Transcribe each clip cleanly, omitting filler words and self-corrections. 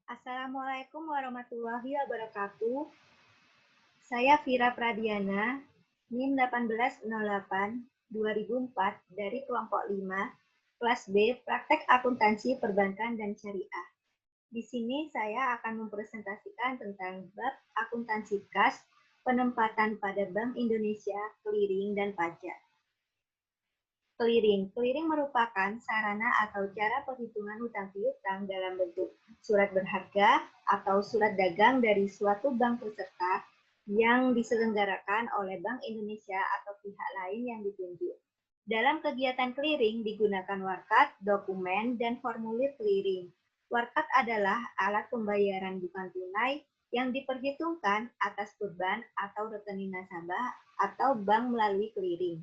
Assalamualaikum warahmatullahi wabarakatuh. Saya Vira Pradiana, NIM 1808-2004 dari kelompok 5, kelas B, Praktek Akuntansi Perbankan dan Syariah. Di sini saya akan mempresentasikan tentang bab akuntansi kas, penempatan pada Bank Indonesia, clearing, dan pajak. Clearing. Clearing merupakan sarana atau cara perhitungan hutang piutang dalam bentuk surat berharga atau surat dagang dari suatu bank peserta yang diselenggarakan oleh Bank Indonesia atau pihak lain yang ditunjuk. Dalam kegiatan clearing digunakan warkat, dokumen, dan formulir clearing. Warkat adalah alat pembayaran bukan tunai yang diperhitungkan atas beban atau rekening nasabah atau bank melalui clearing.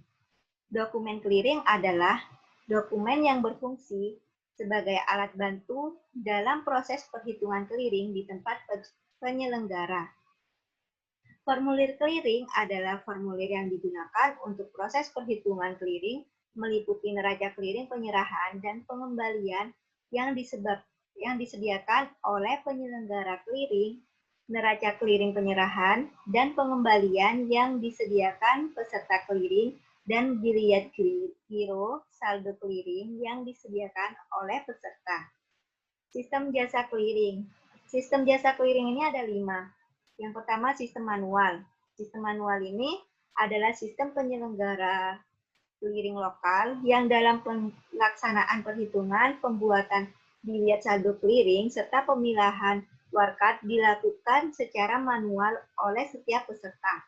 Dokumen clearing adalah dokumen yang berfungsi sebagai alat bantu dalam proses perhitungan clearing di tempat penyelenggara. Formulir clearing adalah formulir yang digunakan untuk proses perhitungan clearing, meliputi neraca clearing penyerahan dan pengembalian yang disediakan oleh penyelenggara clearing, neraca clearing penyerahan, dan pengembalian yang disediakan peserta clearing, dan biliet giro saldo clearing yang disediakan oleh peserta. Sistem jasa clearing. Sistem jasa clearing ini ada 5. Yang pertama sistem manual. Sistem manual ini adalah sistem penyelenggara clearing lokal yang dalam pelaksanaan perhitungan, pembuatan biliet saldo clearing, serta pemilahan warkat dilakukan secara manual oleh setiap peserta.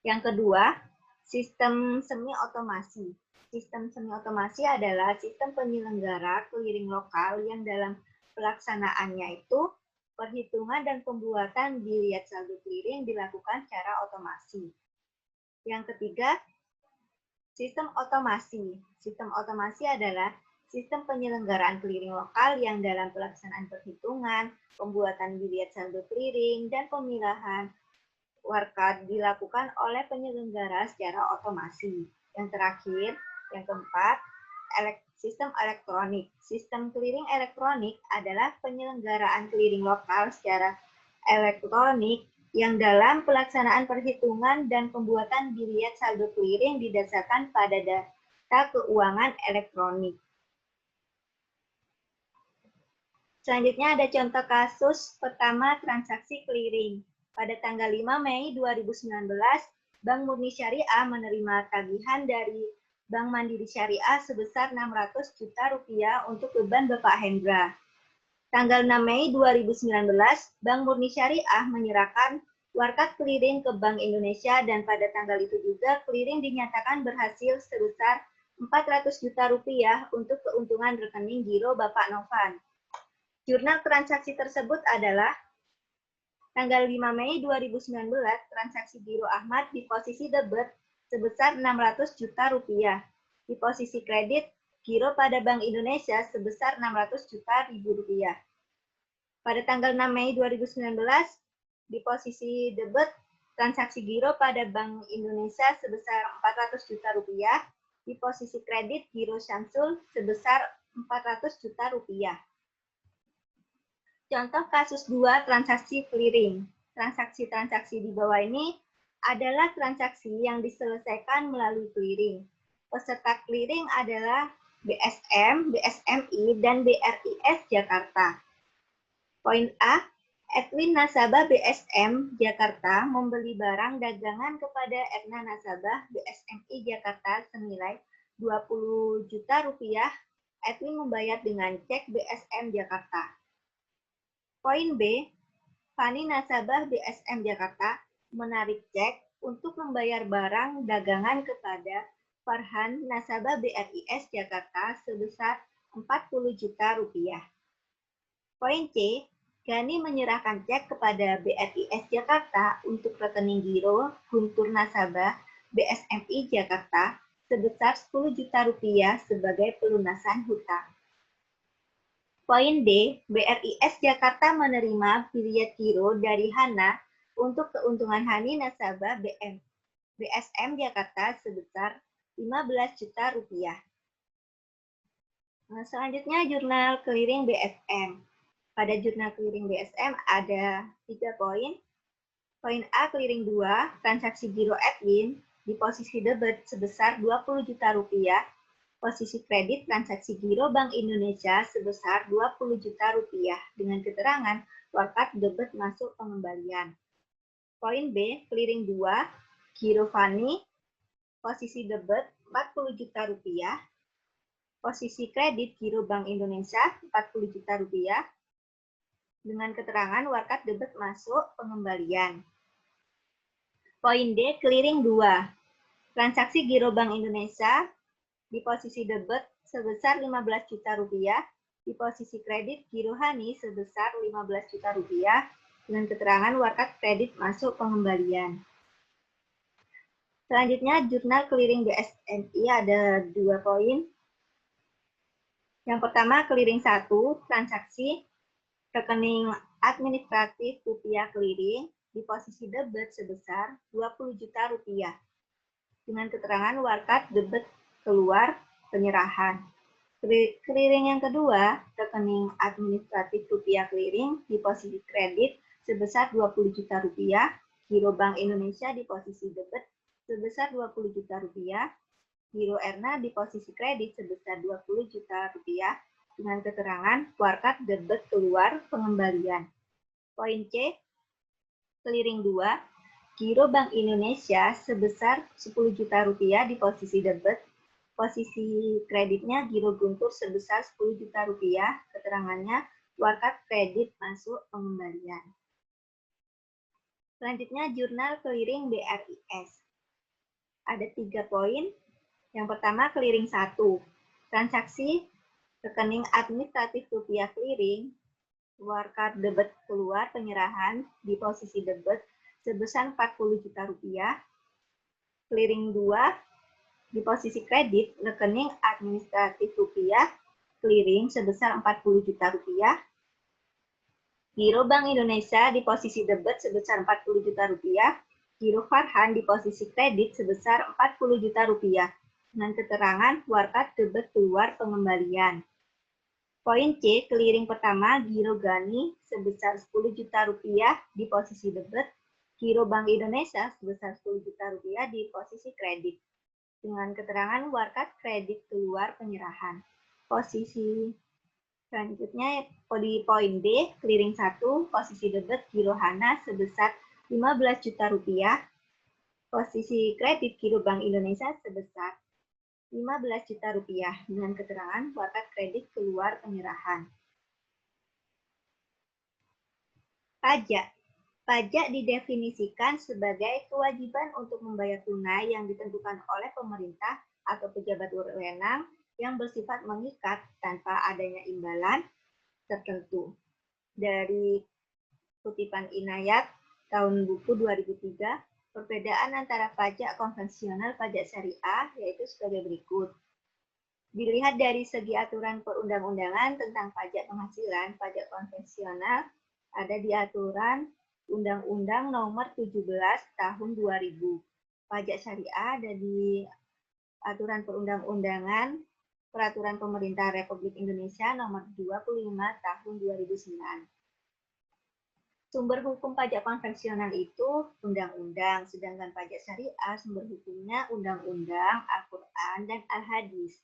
Yang kedua, sistem semi otomasi. Sistem semi otomasi adalah sistem penyelenggara clearing lokal yang dalam pelaksanaannya itu perhitungan dan pembuatan biliet saldo clearing dilakukan secara otomasi. Yang ketiga, sistem otomasi. Sistem otomasi adalah sistem penyelenggaraan clearing lokal yang dalam pelaksanaan perhitungan, pembuatan biliet saldo clearing, dan pemilahan warkat dilakukan oleh penyelenggara secara otomasi. Yang terakhir, yang keempat, sistem elektronik. Sistem clearing elektronik adalah penyelenggaraan clearing lokal secara elektronik yang dalam pelaksanaan perhitungan dan pembuatan biliet saldo clearing didasarkan pada data keuangan elektronik. Selanjutnya ada contoh kasus pertama transaksi clearing. Pada tanggal 5 Mei 2019, Bank Murni Syariah menerima tagihan dari Bank Mandiri Syariah sebesar 600 juta rupiah untuk beban Bapak Hendra. Tanggal 6 Mei 2019, Bank Murni Syariah menyerahkan warkat clearing ke Bank Indonesia dan pada tanggal itu juga clearing dinyatakan berhasil sebesar 400 juta rupiah untuk keuntungan rekening giro Bapak Novan. Jurnal transaksi tersebut adalah tanggal 5 Mei 2019, transaksi giro Ahmad di posisi debit sebesar 600 juta rupiah. Di posisi kredit, giro pada Bank Indonesia sebesar 600 juta rupiah. Pada tanggal 6 Mei 2019, di posisi debit, transaksi giro pada Bank Indonesia sebesar 400 juta rupiah. Di posisi kredit, giro Syamsul sebesar 400 juta rupiah. Contoh kasus 2 transaksi clearing. Transaksi-transaksi di bawah ini adalah transaksi yang diselesaikan melalui clearing. Peserta clearing adalah BSM, BSMI, dan BRIS Jakarta. Poin A, Edwin nasabah BSM Jakarta membeli barang dagangan kepada Edna nasabah BSMI Jakarta senilai 20 juta rupiah. Edwin membayar dengan cek BSM Jakarta. Poin B, Fani nasabah BSM Jakarta menarik cek untuk membayar barang dagangan kepada Farhan nasabah BRIS Jakarta sebesar 40 juta rupiah. Poin C, Gani menyerahkan cek kepada BRIS Jakarta untuk rekening giro Guntur nasabah BSMI Jakarta sebesar 10 juta rupiah sebagai pelunasan hutang. Poin D, BRIS Jakarta menerima biliet giro dari Hana untuk keuntungan Hani nasabah BSM Jakarta sebesar 15 juta rupiah. Selanjutnya jurnal clearing BSM. Pada jurnal clearing BSM ada 3 poin. Poin A, clearing 2, transaksi giro admin di posisi debit sebesar Rp20 juta. Posisi kredit transaksi giro Bank Indonesia sebesar Rp20 juta dengan keterangan wakat debit masuk pengembalian. Poin B, clearing 2, giro Fani, posisi debit Rp40 juta. Posisi kredit giro Bank Indonesia Rp40 juta dengan keterangan wakat debit masuk pengembalian. Poin D, clearing 2, transaksi giro Bank Indonesia di posisi debit sebesar Rp15 juta, di posisi kredit giro Hani sebesar Rp15 juta dengan keterangan wakat kredit masuk pengembalian. Selanjutnya, jurnal clearing BSMI ada 2 poin. Yang pertama, clearing 1, transaksi rekening administratif rupiah clearing di posisi debit sebesar Rp20 juta dengan keterangan wakat debit keluar penyerahan. Clearing yang kedua, rekening administratif rupiah clearing di posisi kredit sebesar Rp20 juta, giro Bank Indonesia di posisi debit sebesar Rp20 juta, giro Erna di posisi kredit sebesar Rp20 juta dengan keterangan wakat debit keluar pengembalian. Poin C, clearing 2, giro Bank Indonesia sebesar Rp10 juta di posisi debit. Posisi kreditnya giro Guntur sebesar Rp10 juta, keterangannya wakat kredit masuk pengembalian. Selanjutnya, jurnal clearing BRIS. Ada 3 poin. Yang pertama, clearing 1, transaksi rekening administratif rupiah clearing, wakat debit keluar penyerahan di posisi debit sebesar Rp40 juta. Clearing 2, di posisi kredit, rekening administratif rupiah clearing sebesar Rp40 juta. Giro Bank Indonesia di posisi debit sebesar Rp40 juta. Giro Farhan di posisi kredit sebesar Rp40 juta dengan keterangan wakat debit keluar pengembalian. Poin C, clearing pertama, giro Gani sebesar Rp10 juta di posisi debit. Giro Bank Indonesia sebesar Rp10 juta di posisi kredit dengan keterangan wakat kredit keluar penyerahan. Posisi selanjutnya di poin D, clearing 1, posisi debit giro Hana sebesar Rp15 juta. Posisi kredit giro Bank Indonesia sebesar Rp15 juta dengan keterangan wakat kredit keluar penyerahan. Pajak. Pajak didefinisikan sebagai kewajiban untuk membayar tunai yang ditentukan oleh pemerintah atau pejabat berwenang yang bersifat mengikat tanpa adanya imbalan tertentu. Dari kutipan Inayat tahun buku 2003, perbedaan antara pajak konvensional pajak syariah yaitu sebagai berikut. Dilihat dari segi aturan perundang-undangan tentang pajak penghasilan, pajak konvensional ada di aturan Undang-Undang Nomor 17 Tahun 2000. Pajak syariah ada di Aturan Perundang-Undangan Peraturan Pemerintah Republik Indonesia Nomor 25 Tahun 2009. Sumber hukum pajak konvensional itu undang-undang, sedangkan pajak syariah sumber hukumnya undang-undang, Al-Quran, dan Al-Hadis.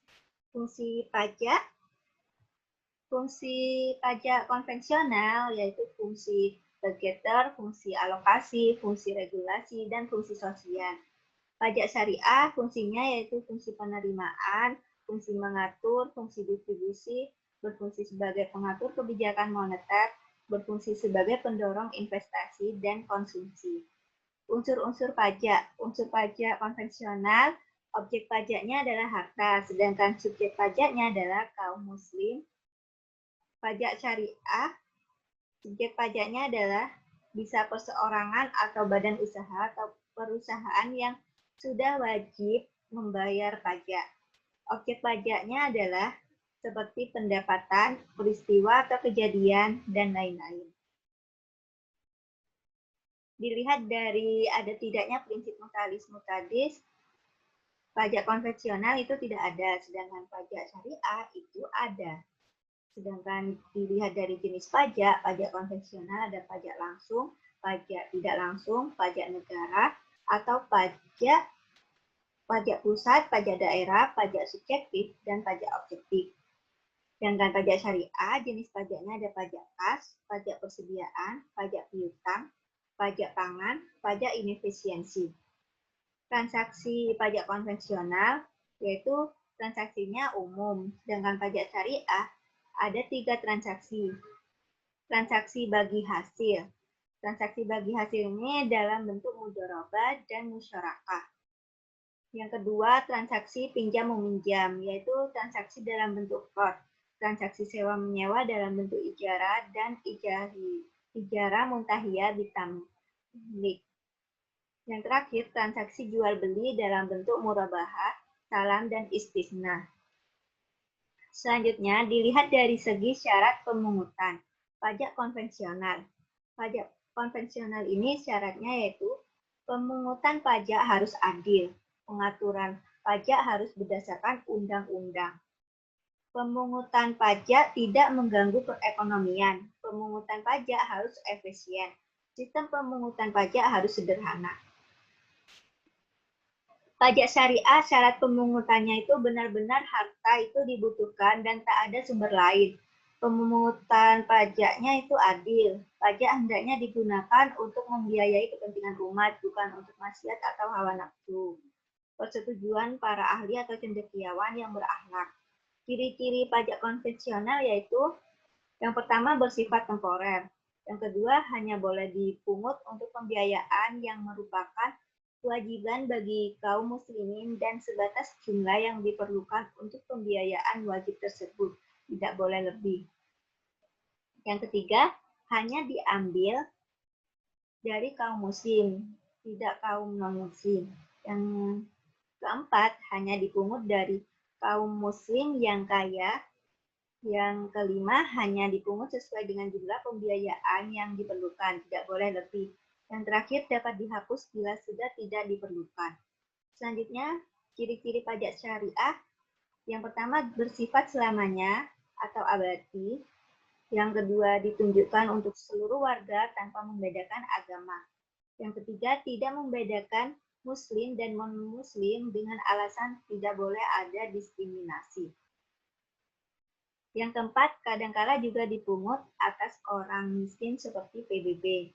Fungsi pajak konvensional yaitu fungsi budgeter, fungsi alokasi, fungsi regulasi, dan fungsi sosial. Pajak syariah fungsinya yaitu fungsi penerimaan, fungsi mengatur, fungsi distribusi, berfungsi sebagai pengatur kebijakan moneter, berfungsi sebagai pendorong investasi dan konsumsi. Unsur-unsur pajak konvensional, objek pajaknya adalah harta, sedangkan subjek pajaknya adalah kaum muslim. Pajak syariah, subjek pajaknya adalah bisa perseorangan atau badan usaha atau perusahaan yang sudah wajib membayar pajak. Objek pajaknya adalah seperti pendapatan, peristiwa atau kejadian, dan lain-lain. Dilihat dari ada tidaknya prinsip mutalis mutadis, pajak konvensional itu tidak ada, sedangkan pajak syariah itu ada. Sedangkan dilihat dari jenis pajak, pajak konvensional ada pajak langsung, pajak tidak langsung, pajak negara, atau pajak pusat, pajak daerah, pajak subjektif, dan pajak objektif. Sedangkan pajak syariah, jenis pajaknya ada pajak kas, pajak persediaan, pajak piutang, pajak pangan, pajak inefisiensi. Transaksi pajak konvensional yaitu transaksinya umum, sedangkan pajak syariah ada 3 transaksi. Transaksi bagi hasil. Transaksi bagi hasil ini dalam bentuk mudharabah dan musyarakah. Yang kedua, transaksi pinjam-meminjam, yaitu transaksi dalam bentuk qard. Transaksi sewa-menyewa dalam bentuk ijarah dan ijarah muntahiyah bitamlik. Yang terakhir, transaksi jual-beli dalam bentuk murabahah, salam, dan istisna. Selanjutnya, dilihat dari segi syarat pemungutan. Pajak konvensional. Pajak konvensional ini syaratnya yaitu pemungutan pajak harus adil. Pengaturan pajak harus berdasarkan undang-undang. Pemungutan pajak tidak mengganggu perekonomian. Pemungutan pajak harus efisien. Sistem pemungutan pajak harus sederhana. Pajak syariah, syarat pemungutannya itu benar-benar harta itu dibutuhkan dan tak ada sumber lain. Pemungutan pajaknya itu adil. Pajak hendaknya digunakan untuk membiayai kepentingan umat, bukan untuk maksiat atau hawa nafsu. Persetujuan para ahli atau cendekiawan yang berakhlak. Ciri-ciri pajak konvensional yaitu yang pertama bersifat temporer. Yang kedua hanya boleh dipungut untuk pembiayaan yang merupakan kewajiban bagi kaum muslimin dan sebatas jumlah yang diperlukan untuk pembiayaan wajib tersebut, tidak boleh lebih. Yang ketiga, hanya diambil dari kaum muslim, tidak kaum non-muslim. Yang keempat, hanya dipungut dari kaum muslim yang kaya. Yang kelima, hanya dipungut sesuai dengan jumlah pembiayaan yang diperlukan, tidak boleh lebih. Yang terakhir, dapat dihapus bila sudah tidak diperlukan. Selanjutnya, ciri-ciri pajak syariah. Yang pertama, bersifat selamanya atau abadi. Yang kedua, ditunjukkan untuk seluruh warga tanpa membedakan agama. Yang ketiga, tidak membedakan muslim dan non-muslim dengan alasan tidak boleh ada diskriminasi. Yang keempat, kadangkala juga dipungut atas orang miskin seperti PBB.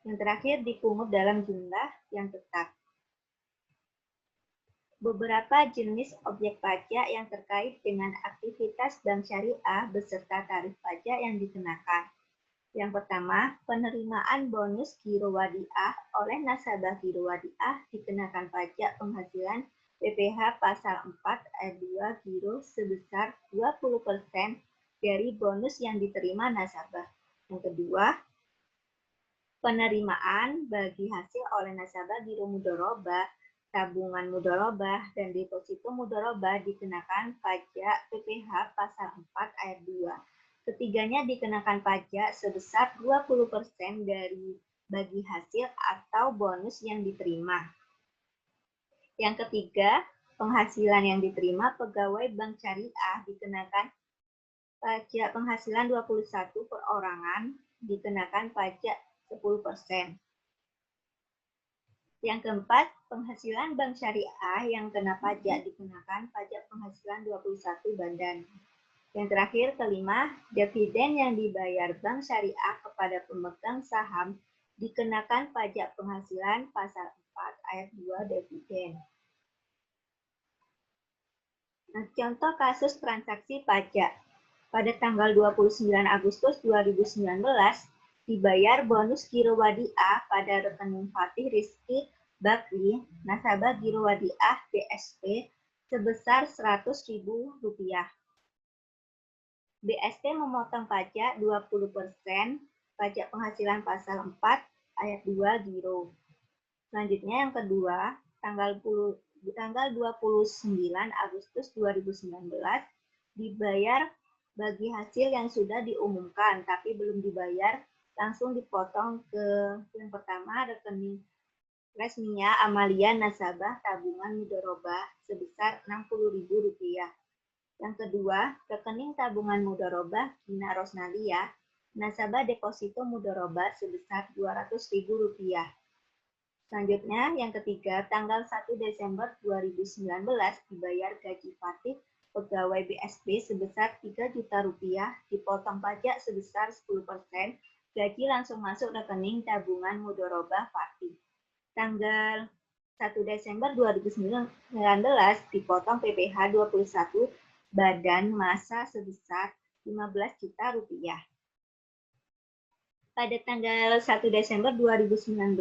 Yang terakhir, dipungut dalam jumlah yang tetap. Beberapa jenis objek pajak yang terkait dengan aktivitas bank syariah beserta tarif pajak yang dikenakan. Yang pertama, penerimaan bonus giro wadiah oleh nasabah giro wadiah dikenakan pajak penghasilan PPh pasal 4 ayat 2 giro sebesar 20% dari bonus yang diterima nasabah. Yang kedua, penerimaan bagi hasil oleh nasabah giro mudharabah, tabungan mudharabah, dan deposito mudharabah dikenakan pajak PPh pasal 4 ayat 2. Ketiganya dikenakan pajak sebesar 20% dari bagi hasil atau bonus yang diterima. Yang ketiga, penghasilan yang diterima pegawai bank syariah dikenakan pajak penghasilan 21 perorangan dikenakan pajak 10%. Yang keempat, penghasilan bank syariah yang kena pajak dikenakan pajak penghasilan 21 badan. Yang terakhir, kelima, dividen yang dibayar bank syariah kepada pemegang saham dikenakan pajak penghasilan pasal 4 ayat 2 dividen. Nah, contoh kasus transaksi pajak. Pada tanggal 29 Agustus 2019, dibayar bonus giro wadiah pada rekening Fatih Rizky Bakri, nasabah giro wadiah BSP, sebesar Rp100.000. BSP memotong pajak 20% pajak penghasilan pasal 4 ayat 2 giro. Selanjutnya yang kedua, tanggal 29 Agustus 2019 dibayar bagi hasil yang sudah diumumkan tapi belum dibayar, langsung dipotong ke yang pertama rekening resminya Amalia nasabah tabungan mudharabah sebesar Rp60.000. Yang kedua, rekening tabungan mudharabah Gina Rosnalia, nasabah deposito mudharabah sebesar Rp200.000. Selanjutnya, yang ketiga, tanggal 1 Desember 2019 dibayar gaji Fatih pegawai BSP sebesar Rp3 juta, dipotong pajak sebesar 10%, gaji langsung masuk rekening tabungan mudharabah Fatih. Tanggal 1 Desember 2019 dipotong PPh 21 badan masa sebesar Rp15 juta. Pada tanggal 1 Desember 2019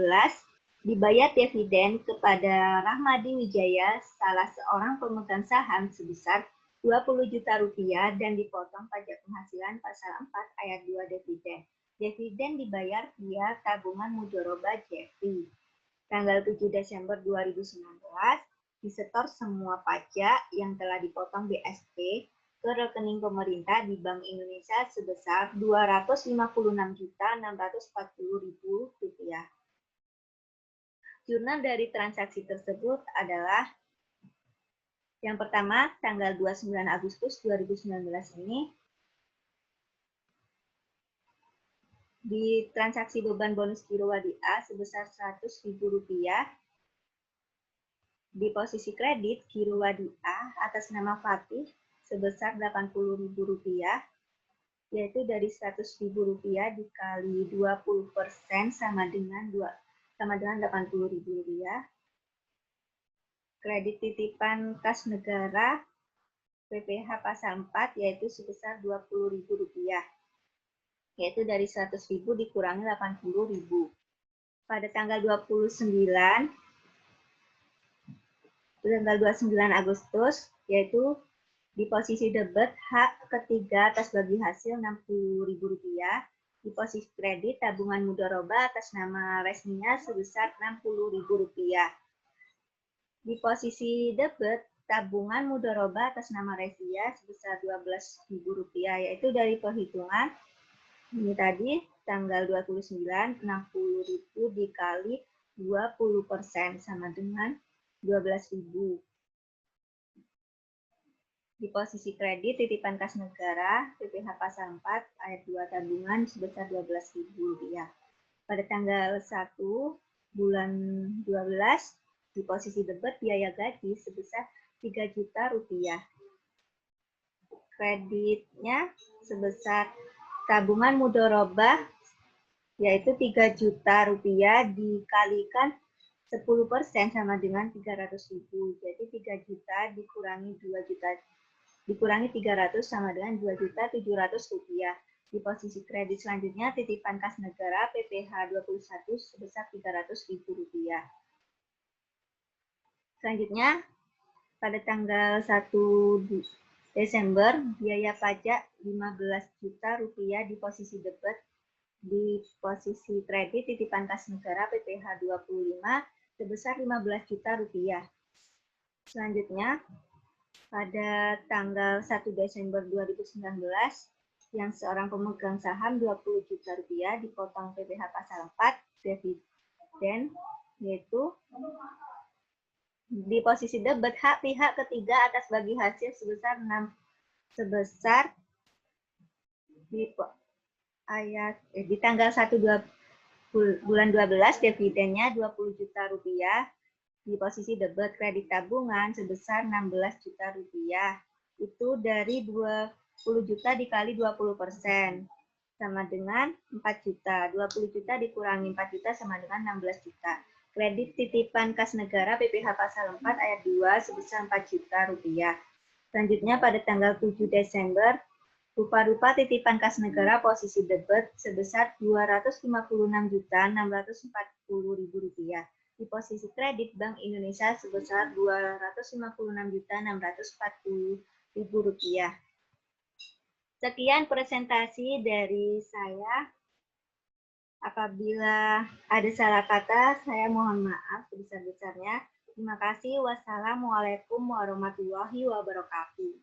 dibayar dividen kepada Rahmadi Wijaya, salah seorang pemegang saham sebesar Rp20 juta dan dipotong pajak penghasilan pasal 4 ayat 2 dividen. Dividen dibayar via tabungan mudharabah JEFI. Tanggal 7 Desember 2019 disetor semua pajak yang telah dipotong BSP ke rekening pemerintah di Bank Indonesia sebesar Rp256.640.000. Jurnal dari transaksi tersebut adalah yang pertama, tanggal 29 Agustus 2019 ini, di transaksi beban bonus giro wadiah sebesar Rp100.000, di posisi kredit giro wadiah atas nama Fatih sebesar Rp80.000, yaitu dari Rp100.000 dikali 20% sama dengan Rp80.000. Kredit titipan kas negara PPh pasal 4 yaitu sebesar Rp20.000, yaitu dari Rp100.000 dikurangi Rp80.000. Pada tanggal 29 Agustus, yaitu di posisi debit hak ketiga atas bagi hasil Rp60.000, di posisi kredit tabungan mudharabah atas nama resminya sebesar Rp60.000. Di posisi debit tabungan mudharabah atas nama Resia sebesar Rp12.000, yaitu dari perhitungan ini tadi tanggal 29 Rp60.000 dikali 20% sama dengan Rp12.000. Di posisi kredit titipan kas negara PPh pasal 4 ayat 2 tabungan sebesar Rp12.000. Pada tanggal 1 bulan 12 di posisi debit biaya gaji sebesar Rp3 juta. Kreditnya sebesar tabungan mudharabah yaitu Rp3 juta dikalikan 10% sama dengan Rp300.000. Jadi 3 juta dikurangi 2 juta dikurangi 300 sama dengan Rp2.700.000. Di posisi kredit selanjutnya titipan kas negara PPh 21 sebesar Rp300.000. Selanjutnya, pada tanggal 1 Desember, biaya pajak Rp15 juta di posisi debit, di posisi kredit titipan kas negara PPh 25 sebesar Rp15 juta. Selanjutnya, pada tanggal 1 Desember 2019, yang seorang pemegang saham Rp20 juta dipotong PPh pasal 4 dividen, yaitu di posisi debit hak pihak ketiga atas bagi hasil sebesar di tanggal 1 bulan 12 dividennya Rp20 juta, di posisi debit kredit tabungan sebesar Rp16 juta. Itu dari 20 juta dikali 20% sama dengan 4 juta. 20 juta dikurangi 4 juta sama dengan 16 juta. Kredit titipan kas negara PPh pasal 4 ayat 2 sebesar Rp4 juta. Selanjutnya pada tanggal 7 Desember, rupa-rupa titipan kas negara posisi debit sebesar Rp256.640.000. Di posisi kredit Bank Indonesia sebesar Rp256.640.000. Sekian presentasi dari saya. Apabila ada salah kata, saya mohon maaf sebesar-besarnya. Terima kasih. Wassalamualaikum warahmatullahi wabarakatuh.